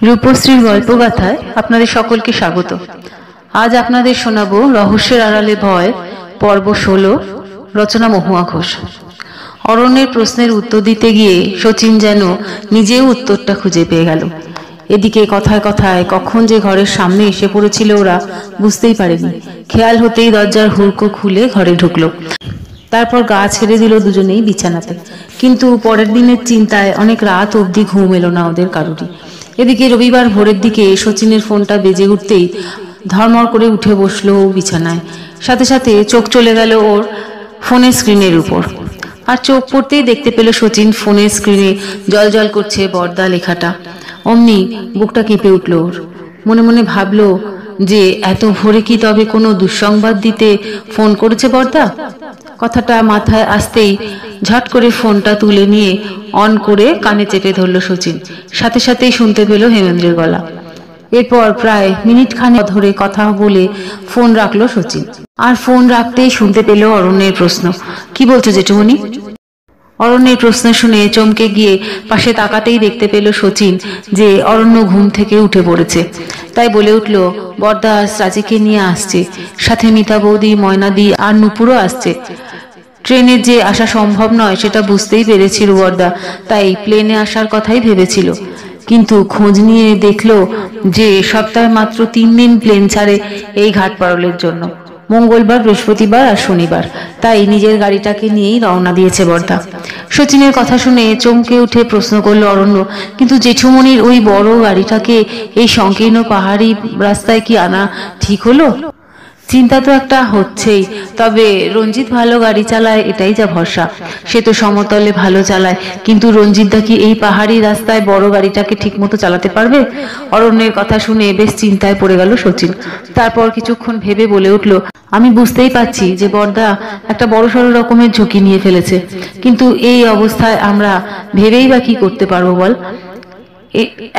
রূপশ্রীর গল্পগাথায় আপনাদের সকলকে স্বাগত। আজ আপনাদের শোনাবো রহস্যের আড়ালে ভয় পর্ব 16, রচনা মহুয়া ঘোষ। অরণ্যের প্রশ্নের উত্তর দিতে গিয়ে শচীন যেন নিজেও উত্তরটা খুঁজে পেয়ে গেল। এদিকে কথায় কথায় কখন যে ঘরের সামনে এসে পড়েছিল ওরা বুঝতেই পারেনি। খেয়াল হতেই দরজার হুড়কো খুলে ঘরে ঢুকলো। তারপর গা ছেড়ে দিল দুজনেই বিছানাতে। কিন্তু পরের দিনের চিন্তায় অনেক রাত অবধি ঘুম এলো না ওদের কারুরই। এদিকে রবিবার ভোরের দিকে শচীনের ফোনটা বেজে উঠতেই ধর্মর করে উঠে বসলো বিছানায়। সাথে সাথে চোখ চলে গেল ওর ফোনের স্ক্রিনের উপর। আর চোখ পড়তেই দেখতে পেল শচীন ফোনের স্ক্রিনে জল জল করছে বর্দা লেখাটা। অমনি বুকটা কেঁপে উঠল ওর। মনে মনে ভাবলো যে এত ভোরে কি তবে কোনো দুঃসংবাদ দিতে ফোন করেছে বর্দা? কথাটা মাথায় আসতেই ঝট করে ফোনটা তুলে নিয়ে অন করে কানে চেপে ধরল শচীন। সাথে সাথেই শুনতে পেল হেমেন্দ্রের গলা। এরপর প্রায় মিনিট খানেক ধরে কথা বলে ফোন রাখলো শচীন। আর ফোন রাখতেই শুনতে পেল অরণ্যের প্রশ্ন। কি বলছো জেঠুমণি? অরণ্যের প্রশ্ন শুনে চমকে গিয়ে পাশে তাকাতেই দেখতে পেল শচীন যে অরণ্য ঘুম থেকে উঠে পড়েছে। তাই বলে উঠল, বর্দা রাজিকে নিয়ে আসছে, সাথে মিতা বৌদি, ময়নাদি আর নুপুরও আসছে। ট্রেনে যে আসা সম্ভব নয় সেটা বুঝতেই পেরেছিল বর্দা, তাই প্লেনে আসার কথাই ভেবেছিল। কিন্তু খোঁজ নিয়ে দেখলো যে সপ্তাহে মাত্র 3 দিন প্লেন ছাড়ে এই ঘাট পারলের জন্য, মঙ্গলবার, বৃহস্পতিবার আর শনিবার। তাই নিজের গাড়িটাকে নিয়েই রওনা দিয়েছে বর্দা। শচীনের কথা শুনে চমকে উঠে প্রশ্ন করলো অরণ্য, কিন্তু জেঠুমনির ওই বড় গাড়িটাকে এই সংকীর্ণ পাহাড়ি রাস্তায় কি আনা ঠিক হলো? চিন্তা তো একটা হচ্ছেই, তবে রঞ্জিত ভালো গাড়ি চালায় এটাই যা ভরসা। সে তো সমতলে ভালো চালায়, কিন্তু রঞ্জিতদা কি এই পাহাড়ি রাস্তায় বড় গাড়িটাকে ঠিক মতো চালাতে পারবে? অরণ্যের কথা শুনে বেশ চিন্তায় পড়ে গেল শচীন। তারপর কিছুক্ষণ ভেবে বলে উঠল, আমি বুঝতেই পারছি যে বর্দা একটা বড়সড় রকমের ঝুঁকি নিয়ে ফেলেছে, কিন্তু এই অবস্থায় আমরা ভেবেই বা কি করতে পারবো বল?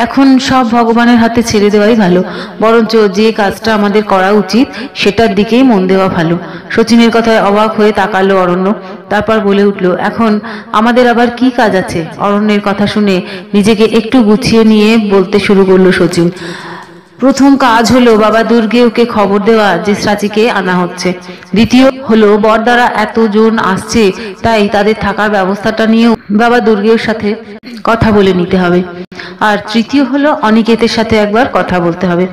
এখন সব ভগবানের হাতে ছেড়ে দেওয়াই ভালো। বরঞ্চ যে কাজটা আমাদের করা উচিত সেটার দিকেই মন দেওয়া ভালো। শচীনের কথায় অবাক হয়ে তাকালো অরণ্য। তারপর বলে উঠল, এখন আমাদের আবার কি কাজ আছে? অরণ্যের কথা শুনে নিজেকে একটু গুছিয়ে নিয়ে বলতে শুরু করলো শচীন। প্রথম কাজ হলো বাবা দুর্গেওকে খবর দেওয়া যে সাচিকে আনা হচ্ছে। দ্বিতীয় হলো বরদারা এতজন আসছে, তাই তাদের থাকার ব্যবস্থাটা নিয়েও বাবা দুর্গের সাথে কথা বলে নিতে হবে। আর তৃতীয় হলো অনিকেতের সাথে একবার কথা বলতে হবে।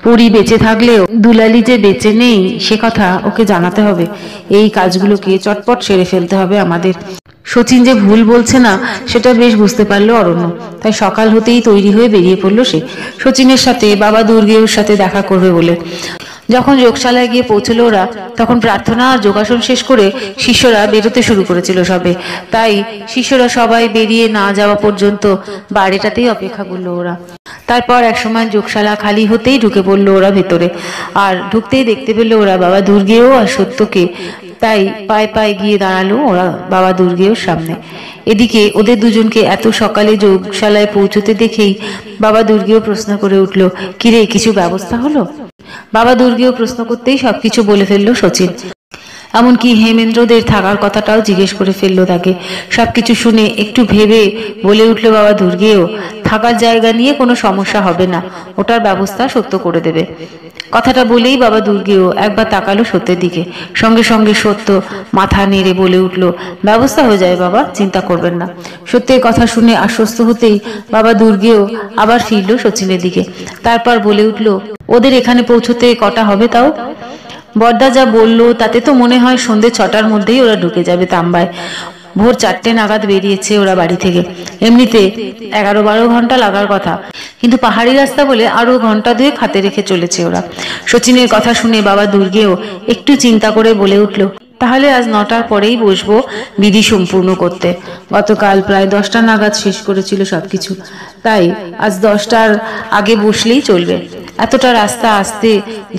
পরি বেঁচে থাকলেও দুলালি যে বেঁচে নেই সে কথা ওকে জানাতে হবে। এই কাজগুলোকে চটপট সেরে ফেলতে হবে আমাদের। শচীন যে ভুল বলছে না সেটা বেশ বুঝতে পারলো অরণ্য। তাই সকাল হতেই তৈরি হয়ে বেরিয়ে পড়লো সে শচীনের সাথে বাবা দুর্গের সাথে দেখা করবে বলে। যখন যোগশালায় গিয়ে পৌঁছলো ওরা, তখন প্রার্থনা আর যোগাসন শেষ করে শিষ্যরা বেরোতে শুরু করেছিল সবে। তাই শিষ্যরা সবাই বেরিয়ে না যাওয়া পর্যন্ত বাড়িটাতেই অপেক্ষা করলো ওরা। তারপর একসময় যোগশালা খালি হতেই ঢুকে পড়লো ওরা ভেতরে। আর ঢুকতেই দেখতে পেলো ওরা বাবা দুর্গেও আর সত্যকে। তাই পায়ে পায়ে গিয়ে দাঁড়ালো ওরা বাবা দুর্গের সামনে। এদিকে ওদের দুজনকে এত সকালে যোগশালায় পৌঁছতে দেখেই বাবা দুর্গেও প্রশ্ন করে উঠল, কিরে, কিছু ব্যবস্থা হলো? বাবা দুর্গেও প্রশ্ন করতেই সবকিছু বলে ফেললো শচীন। এমনকি হেমেন্দ্রদের থাকার কথাটাও জিজ্ঞেস করে ফেললো তাকে। সবকিছু শুনে একটু ভেবে বলে উঠলো বাবা দুর্গেও, থাকার জায়গা নিয়ে কোনো সমস্যা হবে না, ওটার ব্যবস্থা সত্য করে দেবে। কথাটা বলেই বাবা দুর্গেও একবার তাকালো সত্যের দিকে। সঙ্গে সঙ্গে সত্য মাথা নেড়ে বলে উঠলো, ব্যবস্থা হয়ে যায় বাবা, চিন্তা করবেন না। সত্যের কথা শুনে আশ্বস্ত হতেই বাবা দুর্গেও আবার ফিরলো শচীনের দিকে। তারপর বলে উঠলো, ওদের এখানে পৌঁছতে কটা হবে তাও? বর্দা যা বললো তাতে তো মনে হয় সন্ধ্যে 6টার মধ্যেই ওরা ঢুকে যাবে তাম্বায়। ভোর 4টে নাগাদ বেরিয়েছে ওরা বাড়ি থেকে। এমনিতে 11-12 ঘন্টা লাগার কথা, কিন্তু পাহাড়ি রাস্তা বলে আরো ঘন্টা 2 হাতে রেখে চলেছে ওরা। শচীনের কথা শুনে বাবা দুর্গেও একটু চিন্তা করে বলে উঠল, তাহলে আজ 9টার পরেই বসবো বিধি সম্পূর্ণ করতে। গতকাল প্রায় 10টা নাগাদ শেষ করেছিল সবকিছু, তাই আজ 10টার আগে বসলেই চলবে। এতটা রাস্তা আসতে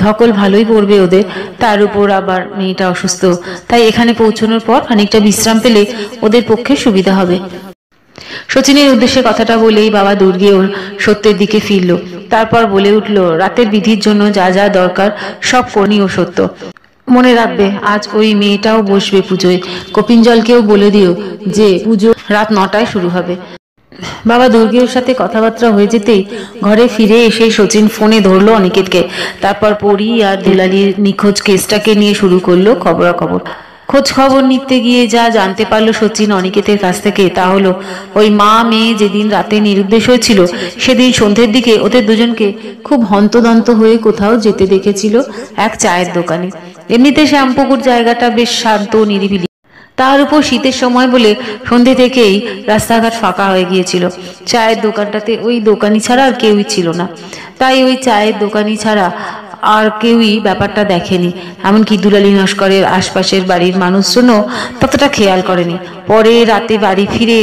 ধকল ভালোই পড়বে ওদের, তার উপর আবার মেয়েটা অসুস্থ। তাই এখানে পৌঁছানোর পর খানিকটা বিশ্রাম পেলে ওদের পক্ষে সুবিধা হবে। শচীনের উদ্দেশ্যে কথাটা বলেই বাবা দুর্গেও সত্যের দিকে ফিরল। তারপর বলে উঠল, রাতের বিধির জন্য যা যা দরকার সব করণীয় সত্য। মনে রাখবে আজ ওই মেয়েটাও বসবে পুজোয়। কপিঞ্জলকেও বলে দিও যে পুজো রাত 9টায় শুরু হবে। বাবা দুর্গের সাথে কথাবার্তা হয়ে যেতেই ঘরে ফিরে এসে শচীন ফোনে ধরলো অনিকেতকে। তারপর পরি আর দুলালির নিখোঁজ কেসটাকে নিয়ে শুরু করলো খবরাখবর। খোঁজ খবর নিতে গিয়ে যা জানতে পারলো শচীন অনিকেতের কাছ থেকে তা হলো, ওই মা মেয়ে যেদিন রাতে নিরুদ্দেশ হয়েছিল সেদিন সন্ধ্যের দিকে ওদের দুজনকে খুব হন্তদন্ত হয়ে কোথাও যেতে দেখেছিল এক চায়ের দোকানে। এমনিতে শ্যামপুকুর জায়গাটা বেশ শান্ত নিরিবিলি, তার উপর শীতের সময় বলে সন্ধ্যে থেকেই রাস্তাঘাট ফাঁকা হয়ে গিয়েছিল। চায়ের দোকানটাতে ওই দোকানি ছাড়া আর কেউই ছিল না, তাই ওই চায়ের দোকানি ছাড়া আর কেউই ব্যাপারটা দেখেনি। এমনকি দুলালী নস্করের আশপাশের বাড়ির মানুষজনও ততটা খেয়াল করেনি। পরে রাতে বাড়ি ফিরে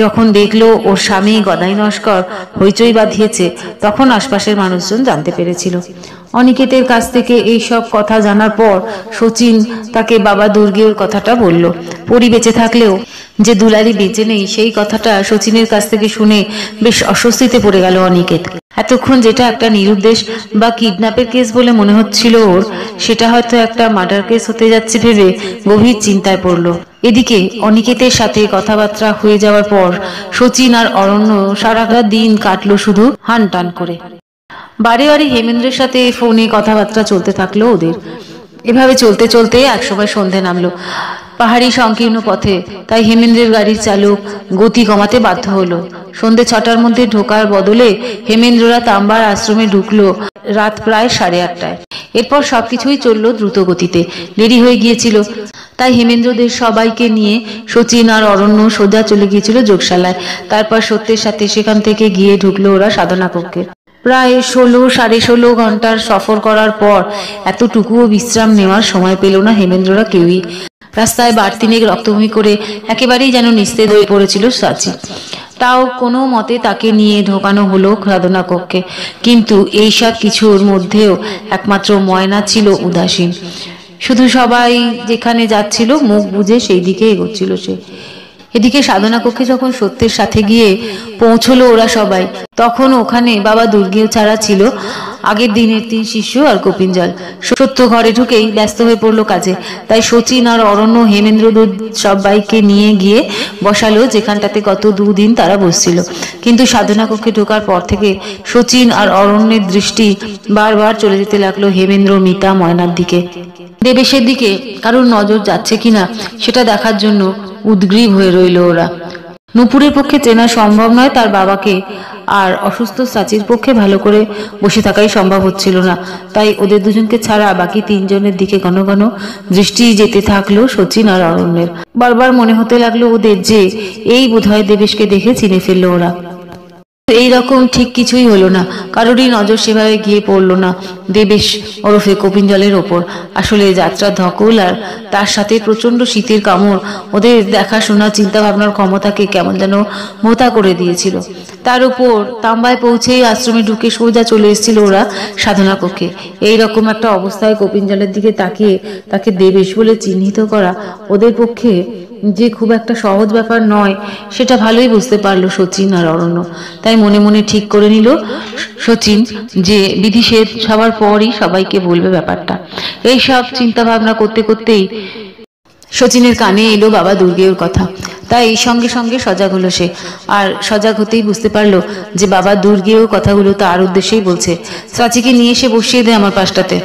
যখন দেখলো ওর স্বামী গদাই নস্কর হইচই বাঁধিয়েছে, তখন আশপাশের মানুষজন জানতে পেরেছিল। অনিকেতের কাছ থেকে এই সব কথা জানার পর শচীন তাকে বাবা দুর্গের কথাটা বলল। পরি বেঁচে থাকলেও যে দুলালী বেঁচে নেই সেই কথাটা শচীনের কাছ থেকে শুনে বেশ অস্বস্তিতে পড়ে গেল অনিকেত। এতক্ষণ যেটা একটা নিরুদ্দেশ বা কিডন্যাপের কেস বলে মনে হচ্ছিল ওর, সেটা হয়তো একটা মার্ডার কেস হতে যাচ্ছে ভেবে গভীর চিন্তায় পড়ল। এদিকে অনিকেতের সাথে কথাবার্তা হয়ে যাওয়ার পর শচীন আর অরণ্য সারাটা দিন কাটলো শুধু হান টান করে। বারে বারে হেমেন্দ্রের সাথে ফোনে কথাবার্তা চলতে থাকলো ওদের। এভাবে চলতে চলতে একসময় সন্ধে নামলো পাহাড়ি সংকীর্ণ পথে, তাই হেমেন্দ্রের গাড়ির চালক গতি কমাতে বাধ্য হলো। সন্ধে 6টার মধ্যে ঢোকার বদলে হেমেন্দ্ররা তাম্বার আশ্রমে ঢুকলো রাত প্রায় 8:30টায়। এরপর সবকিছুই চললো দ্রুত গতিতে। দেরি হয়ে গিয়েছিল, তাই হেমেন্দ্রদের সবাইকে নিয়ে শচীন আর অরণ্য সোজা চলে গিয়েছিল যোগশালায়। তারপর সত্যের সাথে সেখান থেকে গিয়ে ঢুকলো ওরা সাধনা কক্ষে। প্রায় 16-16.5 ঘন্টার সফর করার পর এতটুকুও বিশ্রাম নেওয়ার সময় পেল না হেমেন্দ্ররা কেউই। রাস্তায় বার তিনেক রক্তভূমি করে একেবারেই যেন নিস্তেজ হয়ে পড়েছিল সাচি। তাও কোনো মতে তাকে নিয়ে ঢোকানো হলো সাধনা কক্ষে। কিন্তু এইসব কিছুর মধ্যেও একমাত্র ময়না ছিল উদাসীন। শুধু সবাই যেখানে যাচ্ছিল মুখ বুজে সেই দিকে এগোচ্ছিল সে। এদিকে সাধনা কক্ষে যখন সত্যের সাথে গিয়ে পৌঁছলো ওরা সবাই, তখন ওখানে বাবা দুর্গেও ছাড়া ছিল আগের দিনের 3 শিষ্য আর কপিনজল। সত্য ঘরে ঢুকেই ব্যস্ত হয়ে পড়লো কাজে, তাই শচীন আর অরণ্য হেমেন্দ্র সবাইকে নিয়ে গিয়ে বসালো যেখানটাতে গত 2 দিন তারা বসছিল। কিন্তু সাধনা কক্ষে ঢোকার পর থেকে শচীন আর অরণ্যের দৃষ্টি বারবার চলে যেতে লাগলো হেমেন্দ্র, মিতা, ময়নার দিকে। দেবেশের দিকে কারোর নজর যাচ্ছে কিনা সেটা দেখার জন্য উদ্গ্রীব হয়ে রইল ওরা। নূপুরের পক্ষে চেনা সম্ভব নয় তার বাবাকে, আর অসুস্থ চাচির পক্ষে ভালো করে বসে থাকাই সম্ভব হচ্ছিল না, তাই ওদের দুজনকে ছাড়া বাকি 3 জনের দিকে ঘন ঘন দৃষ্টি যেতে থাকলো শচীন আর অরণ্যের। বারবার মনে হতে লাগলো ওদের যে এই বোধহয় দেবেশকে দেখে চিনে ফেললো ওরা। এইরকম ঠিক কিছুই হলো না, কারোরই নজর সেভাবে গিয়ে পড়লো না দেবেশ ওরফে কপিনজলের ওপর। আসলে যাত্রার ধকল আর তার সাথে প্রচন্ড শীতের কামড় ওদের দেখাশোনা চিন্তা ভাবনার ক্ষমতাকে কেমন যেন মোতা করে দিয়েছিল। তার উপর তাম্বায় পৌঁছেই আশ্রমে ঢুকে সোজা চলে এসেছিল ওরা সাধনা কক্ষে। এইরকম একটা অবস্থায় কপিনজলের দিকে তাকিয়ে তাকে দেবেশ বলে চিহ্নিত করা ওদের পক্ষে যে খুব একটা সহজ ব্যাপার নয় সেটা ভালোই বুঝতে পারলো শচীন আর অরণ্য। তাই মনে মনে ঠিক করে নিল শচীন যে বিধিষেধ সবার পরই সবাইকে বলবে ব্যাপারটা। এই সব চিন্তা ভাবনা করতে করতেই শচীনের কানে এলো বাবা দুর্গের কথা। তাই সঙ্গে সঙ্গে সজাগ হলো সে। আর সজাগ হতেই বুঝতে পারলো যে বাবা দুর্গেও কথাগুলো তার উদ্দেশ্যেই বলছে। চাচিকে নিয়ে এসে বসিয়ে দে আমার পাশটাতে।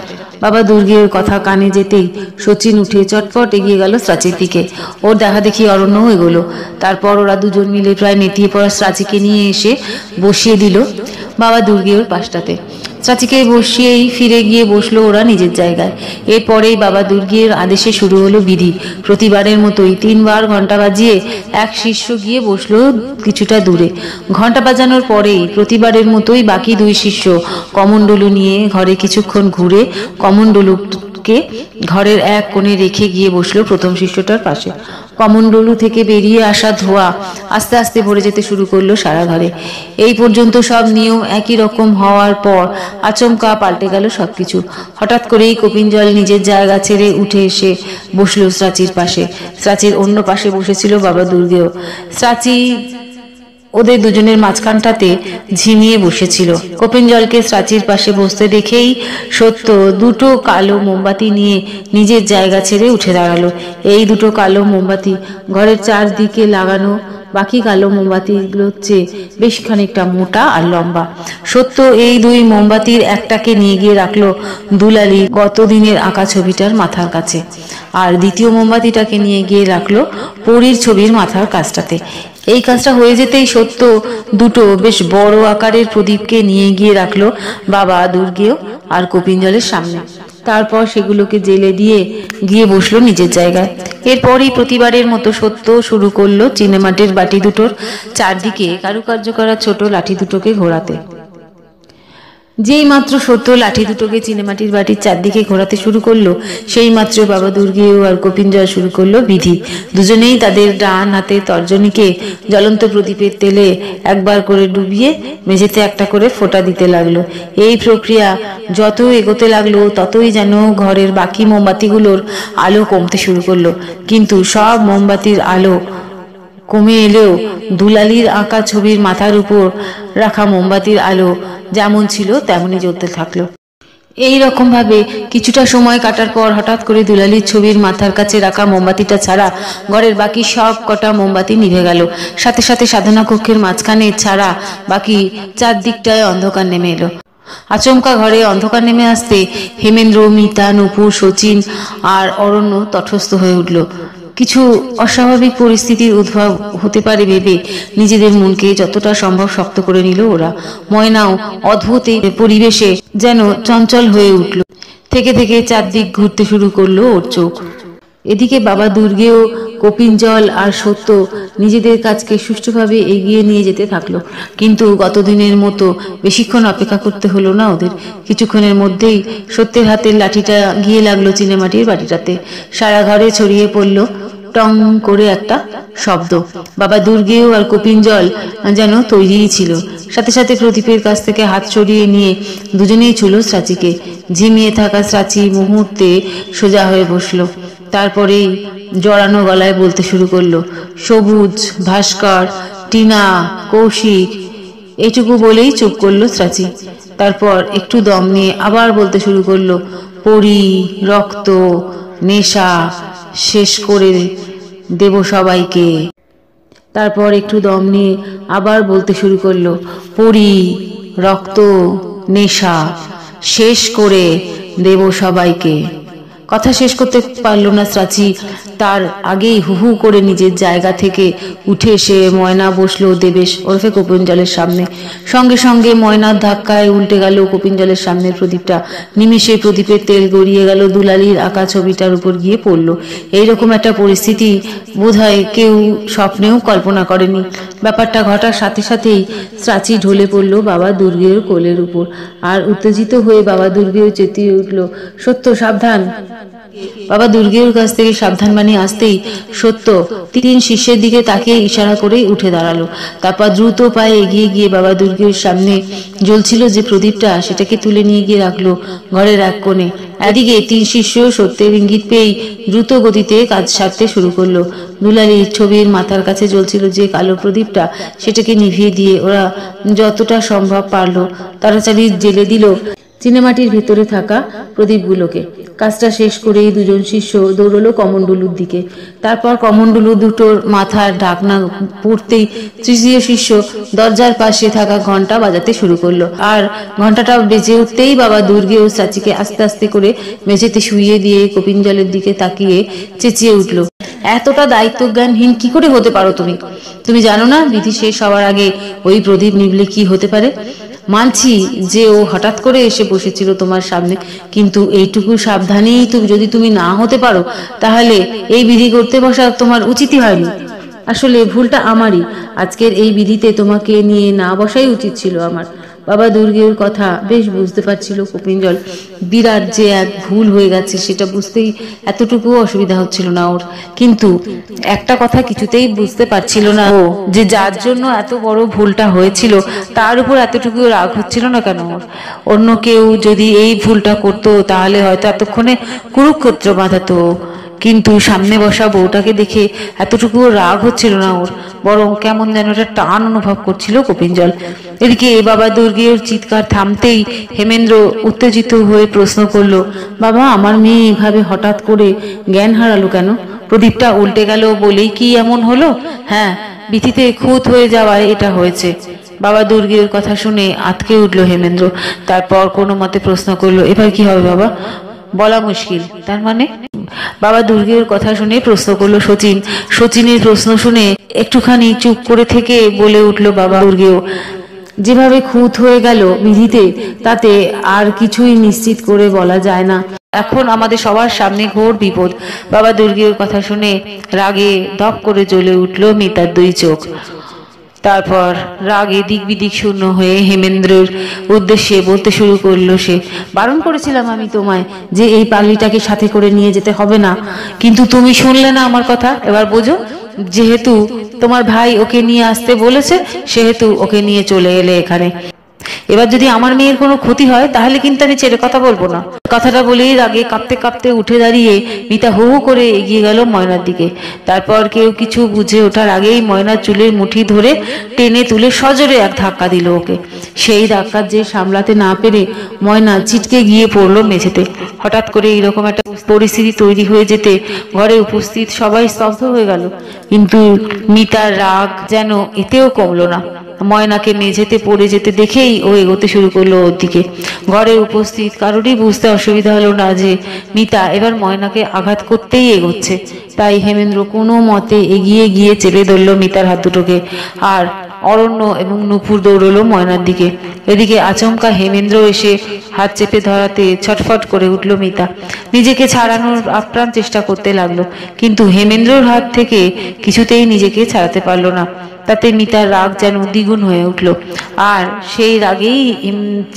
বাবা দুর্গের কথা কানে যেতেই শচীন উঠে চটপট এগিয়ে গেল স্রাচীর দিকে। ওর দেখা দেখি অরণ্যও এগোলো। তারপর ওরা দুজন মিলে প্রায় নেতিয়ে পড়া স্রাচীকে নিয়ে এসে বসিয়ে দিল বাবা দুর্গের পাশটাতে। চাচিকে বসিয়েই ফিরে গিয়ে বসলো ওরা নিজের জায়গায়। এরপরেই বাবা দুর্গের আদেশে শুরু হলো বিধি। প্রতিবারের মতোই 3 বার ঘন্টা বাজিয়ে এক শিষ্য গিয়ে বসলো কিছুটা দূরে। ঘন্টা বাজানোর পরেই প্রতিবারের মতোই বাকি 2 শিষ্য কমণ্ডলু নিয়ে ঘরে কিছুক্ষণ ঘুরে কমণ্ডলুকে ঘরের এক কোণে রেখে গিয়ে বসলো প্রথম শিষ্যটার পাশে। কমণ্ডলু থেকে বেরিয়ে আসা ধোঁয়া আস্তে আস্তে ভরে যেতে শুরু করলো সারা ঘরে। এই পর্যন্ত সব নিয়ম একই রকম হওয়ার পর আচমকা পাল্টে গেল সবকিছু। হঠাৎ করেই কপিনজল নিজের জায়গা ছেড়ে উঠে এসে বসলো স্রাচীর পাশে। স্রাচীর অন্য পাশে বসেছিল বাবা দুর্গেও। স্রাচী ওদের দুজনের মাঝখানটাতে ঝিমিয়ে বসেছিল। কপিনজলকে স্রাচীর পাশে বসতে দেখেই সত্য 2টো কালো মোমবাতি নিয়ে নিজের জায়গা ছেড়ে উঠে দাঁড়ালো। এই 2টো কালো মোমবাতি ঘরের চারদিকে লাগানো বাকি কালো মোমবাতিগুলোর চেয়ে বেশ খানিকটা মোটা আর লম্বা। সত্য এই দুই মোমবাতির একটাকে নিয়ে গিয়ে রাখলো দুলালি গত দিনের আঁকা ছবিটার মাথার কাছে, আর দ্বিতীয় মোমবাতিটাকে নিয়ে গিয়ে রাখলো পরীর ছবির মাথার কাছটাতে। এই কাজটা হয়ে যেতেই সত্য দুটো বেশ বড় আকারের প্রদীপকে নিয়ে গিয়ে রাখলো বাবা দুর্গেয় আর কপিনজলের সামনে। তারপর সেগুলোকে জেলে দিয়ে গিয়ে বসলো নিজের জায়গায়। এরপরই প্রতিবারের মতো সত্য শুরু করলো চিনেমাটির বাটি দুটোর চারদিকে কারুকার্য করা ছোট লাঠি দুটোকে ঘোরাতে। যেই মাত্র সত্য লাঠি দুটোকে চিনেমাটির বাটির চারদিকে ঘোরাতে শুরু করলো, সেই মাত্র বাবা দুর্গেয় আর কপিনজল শুরু করলো বিধি। দুজনেই তাদের ডান হাতের তর্জনীকে জ্বলন্ত প্রদীপের তেলে একবার করে ডুবিয়ে মেঝেতে একটা করে ফোঁটা দিতে লাগলো। এই প্রক্রিয়া যত এগোতে লাগলো ততই যেন ঘরের বাকি মোমবাতিগুলোর আলো কমতে শুরু করলো। কিন্তু সব মোমবাতির আলো কমে এলেও দুলালির আঁকা ছবির মাথার উপর রাখা মোমবাতির আলো যেমন ছিল তেমনই জ্বলতে থাকলো। এই রকম ভাবে কিছুটা সময় কাটার পর হঠাৎ করে দুলালির ছবির মাথার কাছে রাখা মোমবাতিটা ছাড়া ঘরের বাকি সব কটা মোমবাতি নিভে গেল। সাথে সাথে সাধনা কক্ষের মাঝখানে ছাড়া বাকি চারদিকটায় অন্ধকার নেমে এলো। আচমকা ঘরে অন্ধকার নেমে আসতে হেমেন্দ্র, মিতা, নূপুর, শচীন আর অরণ্য তটস্থ হয়ে উঠল। কিছু অস্বাভাবিক পরিস্থিতির উদ্ভব হতে পারে ভেবে নিজেদের মনকে যতটা সম্ভব শক্ত করে নিল ওরা। ময়নাও অদ্ভুত এই পরিবেশে যেন চঞ্চল হয়ে উঠল। থেকে থেকে চারদিক ঘুরতে শুরু করলো ওর চোখ। এদিকে বাবা দুর্গেয়, কপিনজল আর সত্য নিজেদের কাজকে সুষ্ঠুভাবে এগিয়ে নিয়ে যেতে থাকলো। কিন্তু গতদিনের মতো বেশিক্ষণ অপেক্ষা করতে হলো না ওদের। কিছুক্ষণের মধ্যেই সত্যের হাতের লাঠিটা গিয়ে লাগলো চিনেমাটির বাটিটাতে। সারা ঘরে ছড়িয়ে পড়লো টং করে একটা শব্দ। বাবা দুর্গেয় আর কপিনজল যেন তৈরিই ছিল। সাথে সাথে প্রদীপের কাছ থেকে হাত সরিয়ে নিয়ে দুজনেই ছুলো স্রাচীকে। ঝিমিয়ে থাকা স্রাচী মুহূর্তে সোজা হয়ে বসলো। তারপরেই জড়ানো গলায় বলতে শুরু করলো, সবুজ, ভাস্কর, টিনা, কৌশিক। এইটুকু বলেই চুপ করলো স্রাচী। তারপর একটু দম নিয়ে আবার বলতে শুরু করলো, পরি, রক্ত, নেশা, শেষ করে দেব সবাইকে। তারপর একটু দম নিয়ে আবার বলতে শুরু করলো, পরি, রক্ত, নেশা, শেষ করে দেব সবাইকে। কথা শেষ করতে পারলো না স্রাচী। তার আগেই হু হু করে নিজের জায়গা থেকে উঠে এসে ময়না বসলো দেবেশ ওরফে কপিনজলের সামনে। সঙ্গে সঙ্গে ময়নার ধাক্কায় উল্টে গেল কপিনজলের সামনের প্রদীপটা। নিমিষে প্রদীপের তেল গড়িয়ে গেল দুলালির আঁকা ছবিটার উপর গিয়ে পড়লো। এইরকম একটা পরিস্থিতি বোধহয় কেউ স্বপ্নেও কল্পনা করেনি। ব্যাপারটা ঘটার সাথে সাথেই স্রাচী ঢলে পড়লো বাবা দুর্গের কোলের উপর। আর উত্তেজিত হয়ে বাবা দুর্গেও চেতিয়ে উঠল, সত্য সাবধান। বাবা দুর্গের কাছ থেকে সাবধান বাণী আসতেই সত্য তিন শিষ্যের দিকে তাকিয়ে ইশারা করেই উঠে দাঁড়ালো। তারপর দ্রুত পায়ে এগিয়ে গিয়ে বাবা দুর্গের সামনে জ্বলছিল যে প্রদীপটা সেটাকে তুলে নিয়ে গিয়ে রাখলো ঘরের এক কোণে। এদিকে তিন শিষ্য সত্যের ইঙ্গিত পেয়েই দ্রুত গতিতে কাজ সারতে শুরু করলো। দুলালির ছবির মাথার কাছে জ্বলছিল যে কালো প্রদীপটা সেটাকে নিভিয়ে দিয়ে ওরা যতটা সম্ভব পারলো তাড়াতাড়ি জেলে দিল চিনেমাটির ভেতরে থাকা প্রদীপগুলোকে। কাজটা শেষ করেই দুজন শিষ্য দৌড়লো কমণ্ডলুর দিকে। তারপর কমণ্ডলু দুটোর মাথার ঢাকনা পড়তেই তৃতীয় শিষ্য দরজার পাশে থাকা ঘন্টা বাজাতে শুরু করলো। আর ঘন্টাটা বেজে উঠতেই বাবা দুর্গেয় স্রাচীকে আস্তে আস্তে করে মেঝেতে শুইয়ে দিয়ে কপিনজলের দিকে তাকিয়ে চেঁচিয়ে উঠলো, এতটা দায়িত্বজ্ঞানহীন কি করে হতে পারো তুমি? তুমি জানো না বিধি শেষ হওয়ার আগে ওই প্রদীপ নিভলে কি হতে পারে? মানছি যে ও হঠাৎ করে এসে বসেছিল তোমার সামনে, কিন্তু এইটুকু সাবধানেই যদি তুমি না হতে পারো তাহলে এই বিধি করতে বসা তোমার উচিতই হয়নি। আসলে ভুলটা আমারই। আজকের এই বিধিতে তোমাকে নিয়ে না বসাই উচিত ছিল আমার। বাবা দুর্গের কথা বেশ বুঝতে পারছিল কপিনজল বিরাট যে এক ভুল হয়ে গেছে সেটা বুঝতেই এতটুকু অসুবিধা হচ্ছিল না ওর। কিন্তু একটা কথা কিছুতেই বুঝতে পারছিল না ও, যে যার জন্য এত বড় ভুলটা হয়েছিল তার উপর এতটুকু রাগ হচ্ছিল না কেন ওর। অন্য কেউ যদি এই ভুলটা করতো তাহলে হয়তো এতক্ষণে কুরুক্ষেত্র বাঁধাতো, কিন্তু সামনে বসা বউটাকে দেখে এতটুকু রাগ হচ্ছিল না ওর, বরং কেমন যেন একটা টান অনুভব করছিল কপিনজল। এদিকে বাবা দুর্গের চিৎকার থামতেই হেমেন্দ্র উত্তেজিত হয়ে প্রশ্ন করলো, বাবা আমার মেয়ে এভাবে হঠাৎ করে জ্ঞান হারালো কেন? প্রদীপটা উল্টে গেল বলেই কি এমন হলো? হ্যাঁ, বিথিতে খুঁত হয়ে যাওয়ায় এটা হয়েছে। বাবা দুর্গের কথা শুনে আঁতকে উঠল হেমেন্দ্র। তারপর কোনো মতে প্রশ্ন করলো, এবার কি হবে বাবা? বলা মুশকিল। তার মানে? বাবা দুর্গের কথা শুনে প্রশ্ন করলো শচীন। শচীনের প্রশ্ন শুনে একটুখানি চুপ করে থেকে বলে উঠল বাবা দুর্গেও, যেভাবে খুঁত হয়ে গেল বিধিতে, তাতে আর কিছুই নিশ্চিত করে বলা যায় না। এখন আমাদের সবার সামনে ঘোর বিপদ। বাবা দুর্গের কথা শুনে রাগে দপ করে জ্বলে উঠল মিতার দুই চোখ। তারপর রাগে দিক বিদিক শূন্য হয়ে হেমেন্দ্রের উদ্দেশ্যে বলতে শুরু করলো সে, বারণ করেছিলাম আমি তোমায় যে এই পাগলিটাকে সাথে করে নিয়ে যেতে হবে না, কিন্তু তুমি শুনলে না আমার কথা। এবার বোঝো, যেহেতু তোমার ভাই ওকে নিয়ে আসতে বলেছে সেহেতু ওকে নিয়ে চলে এলে এখানে। এবার যদি আমার মেয়ের কোনো ক্ষতি হয় তাহলে কিন্তু আমি ছেড়ে কথা বলবো না। কথাটা বলেই রাগে কাঁপতে কাঁপতে উঠে দাঁড়িয়ে মিতা হু হু করে এগিয়ে গেল ময়নার দিকে। তারপর কেউ কিছু বুঝে ওঠার আগেই ময়নার চুলের মুঠি ধরে টেনে তুলে সজোরে এক ধাক্কা দিল ওকে। সেই ধাক্কা যে সামলাতে না পেরে ময়না ছিটকে গিয়ে পড়লো মেঝেতে। হঠাৎ করে এইরকম একটা পরিস্থিতি তৈরি হয়ে যেতে ঘরে উপস্থিত সবাই স্তব্ধ হয়ে গেল, কিন্তু মিতার রাগ যেন এতেও কমলো না। ময়নাকে মেঝেতে পড়ে যেতে দেখেই ও এগোতে শুরু করলো ওর দিকে। ঘরে উপস্থিত কারোরই বুঝতে অসুবিধা হলো না যে মিতা এবার ময়নাকে আঘাত করতেই এগোচ্ছে। তাই হেমেন্দ্র কোনো মতে এগিয়ে গিয়ে চেপে ধরল মিতার হাত দুটোকে, আর অরণ্য এবং নূপুর দৌড়লো ময়নার দিকে। এদিকে আচমকা হেমেন্দ্র এসে হাত চেপে ধরাতে ছটফট করে উঠল মিতা। নিজেকে ছাড়ানোর আপ্রাণ চেষ্টা করতে লাগলো, কিন্তু হেমেন্দ্রর হাত থেকে কিছুতেই নিজেকে ছাড়াতে পারলো না। তাতে মিতার রাগ যেন দ্বিগুণ হয়ে উঠল, আর সেই রাগেই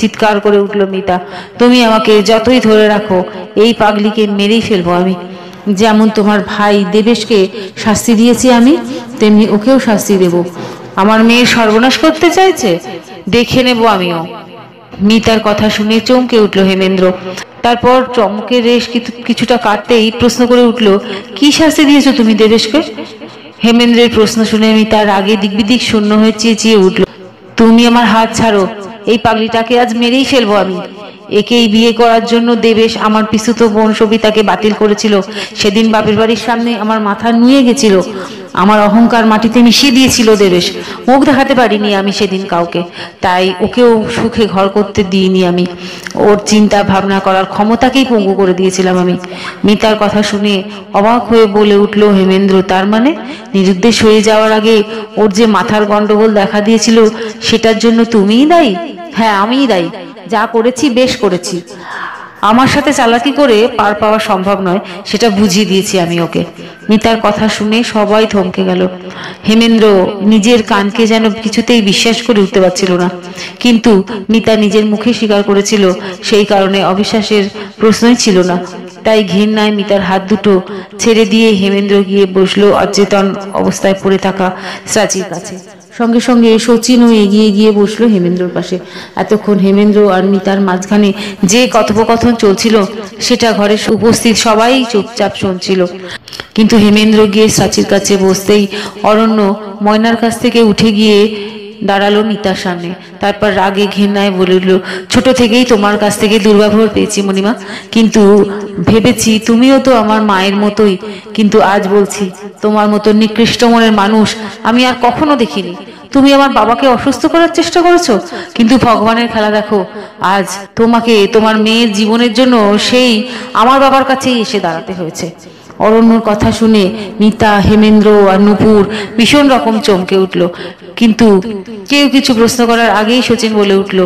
চিৎকার করে উঠল মিতা, তুমি আমাকে যতই ধরে রাখো এই পাগলিকে মেরেই ফেলবো আমি। যেমন তোমার ভাই দেবেশকে শাস্তি দিয়েছি আমি, তেমনি ওকেও শাস্তি দেব। আমার মেয়ের সর্বনাশ করতে চাইছে, দেখে নেব আমিও। মিতার কথা শুনে চমকে উঠল হেমেন্দ্র। তারপর চমকের রেশ কিছুটা কাটতেই প্রশ্ন করে উঠল, কি শাস্তি দিয়েছো তুমি দেবেশকে? হেমেন্দ্রের প্রশ্ন শুনে মিতার রাগে দিকবিদিক শূন্য হয়ে চেঁচিয়ে উঠল, তুমি আমার হাত ছাড়ো, এই পাগলিটাকে আজ মেরেই ফেলবো আমি। একেই বিয়ে করার জন্য দেবেশ আমার পিসুতো বোন সবিতাকে বাতিল করেছিল। সেদিন বাপের বাড়ির সামনে আমার মাথা নুয়ে গেছিল, আমার অহংকার মাটিতে মিশিয়ে দিয়েছিল দেবেশ। মুখ দেখাতে পারিনি আমি সেদিন কাউকে, তাই ওকেও সুখে ঘর করতে দিইনি আমি। ওর চিন্তা ভাবনা করার ক্ষমতাকেই পঙ্গু করে দিয়েছিলাম আমি। মিতার কথা শুনে অবাক হয়ে বলে উঠল হেমেন্দ্র, তার মানে নিরুদ্দেশ হয়ে যাওয়ার আগে ওর যে মাথার গন্ডগোল দেখা দিয়েছিল সেটার জন্য তুমিই দায়ী? হ্যাঁ, আমিই দায়ী। যা করেছি বেশ করেছি, আমার সাথে চালাকি করে পার পাওয়া সম্ভব নয় সেটা বুঝিয়ে দিয়েছি আমি ওকে। মিতার কথা শুনে সবাই থমকে গেল। হেমেন্দ্র নিজের কানকে যেন কিছুতেই বিশ্বাস করে উঠতে পারছিল না, কিন্তু মিতা নিজের মুখে স্বীকার করেছিল, সেই কারণে অবিশ্বাসের প্রশ্নই ছিল না। তাই ঘৃণায় মিতার হাত দুটো ছেড়ে দিয়ে হেমেন্দ্র গিয়ে বসলো অচেতন অবস্থায় পড়ে থাকা সাচির কাছে। সঙ্গে সঙ্গে শচীনও এগিয়ে গিয়ে বসলো হেমেন্দ্রর পাশে। এতক্ষণ হেমেন্দ্র আর মিতার মাঝখানে যে কথোপকথন চলছিল সেটা ঘরে উপস্থিত সবাই চুপচাপ শুনছিল, কিন্তু হেমেন্দ্র গিয়ে সাচির কাছে বসতেই অরণ্য ময়নার কাছ থেকে উঠে গিয়ে দাঁড়ালো মিতার সামনে। তারপর রাগে ঘৃণায় বলে উঠল, ছোট থেকেই তোমার কাছ থেকে দুর্ব্যবহার পেয়েছি মণিমা, কিন্তু ভেবেছি তুমিও তো আমার মায়ের মতোই, কিন্তু আজ বলছি তোমার মতো নিকৃষ্ট মনের মানুষ আমি আর কখনো দেখিনি। তুমি আমার বাবাকে অসুস্থ করার চেষ্টা করেছো, কিন্তু ভগবানের খেলা দেখো, আজ তোমাকে তোমার মেয়ের জীবনের জন্য সেই আমার বাবার কাছেই এসে দাঁড়াতে হয়েছে। অরণ্যর কথা শুনে মিতা, হেমেন্দ্র আর নূপুর ভীষণ রকম চমকে উঠল, কিন্তু কেউ কিছু প্রশ্ন করার আগেই শচীন বলে উঠল,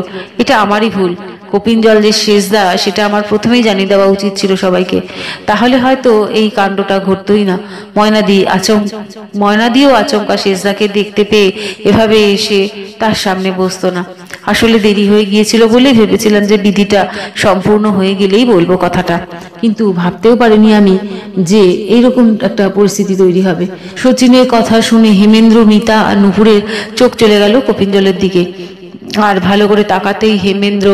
এটা আমারই ভুল। কপিনজল যে শেষদা সেটা আমার প্রথমেই জানিয়ে দেওয়া উচিত ছিল সবাইকে, তাহলে হয়তো এই কাণ্ডটা ঘটতই না। ময়নাদিও আচমকা শেষদাকে দেখতে পেয়ে এভাবে এসে তার সামনে বসতো না। আসলে দেরি হয়ে গিয়েছিল বলে ভেবেছিলাম যে বিধিটা সম্পূর্ণ হয়ে গেলেই বলবো কথাটা, কিন্তু ভাবতেও পারিনি আমি যে এইরকম একটা পরিস্থিতি তৈরি হবে। শচীনের কথা শুনে হেমেন্দ্র, মিতা আর নূপুরের চোখ চলে গেল কপিনজলের দিকে। আর ভালো করে তাকাতেই হেমেন্দ্র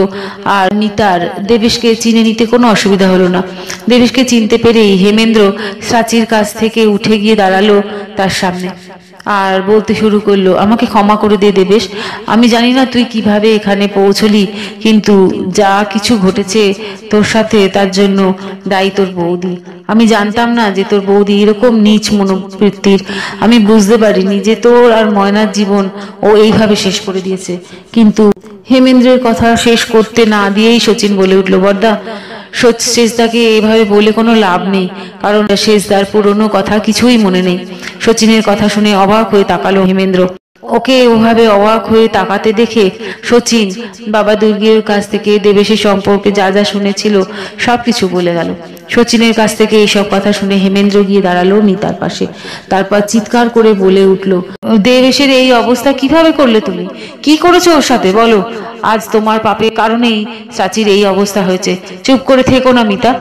আর মিতার দেবেশকে চিনে নিতে কোনো অসুবিধা হলো না। দেবেশকে চিনতে পেরেই হেমেন্দ্র সাচির কাছ থেকে উঠে গিয়ে দাঁড়ালো তার সামনে আর বলতে শুরু করলো, আমাকে ক্ষমা করে দে দেবেশ, আমি জানি না তুই কিভাবে এখানে পৌঁছলি, কিন্তু যা কিছু ঘটেছে তোর সাথে তার জন্য দায়ী তোর বৌদি। আমি জানতাম না যে তোর বৌদি এরকম নীচ মনোবৃত্তির। আমি বুঝতে পারিনি যে তোর আর ময়নার জীবন ও এইভাবে শেষ করে দিয়েছে। কিন্তু হেমেন্দ্রের কথা শেষ করতে না দিয়েই শচীন বলে উঠল, বড়দা, শেষদাকে এইভাবে বলে কোনো লাভ নেই, কারণ শেষদার পুরনো কথা কিছুই মনে নেই। শচীনের কথা শুনে অবাক হয়ে তাকালো হেমেন্দ্র। ওকে ওভাবে অবাক হয়ে তাকাতে দেখে শচীন বাবা দুর্গের কাছ থেকে দেবেশের সম্পর্কে যা যা শুনেছিল সবকিছু বলে গেল। শচীনের কাছ থেকে এইসব কথা শুনে হেমেন্দ্র গিয়ে দাঁড়ালো মিতার পাশে। তারপর চিৎকার করে বলে উঠল, দেবেশের এই অবস্থা কিভাবে করলে তুমি? কি করেছো ওর সাথে বলো? আজ তোমার পাপের কারণেই চাচির এই অবস্থা হয়েছে। চুপ করে থেকো না মিতা।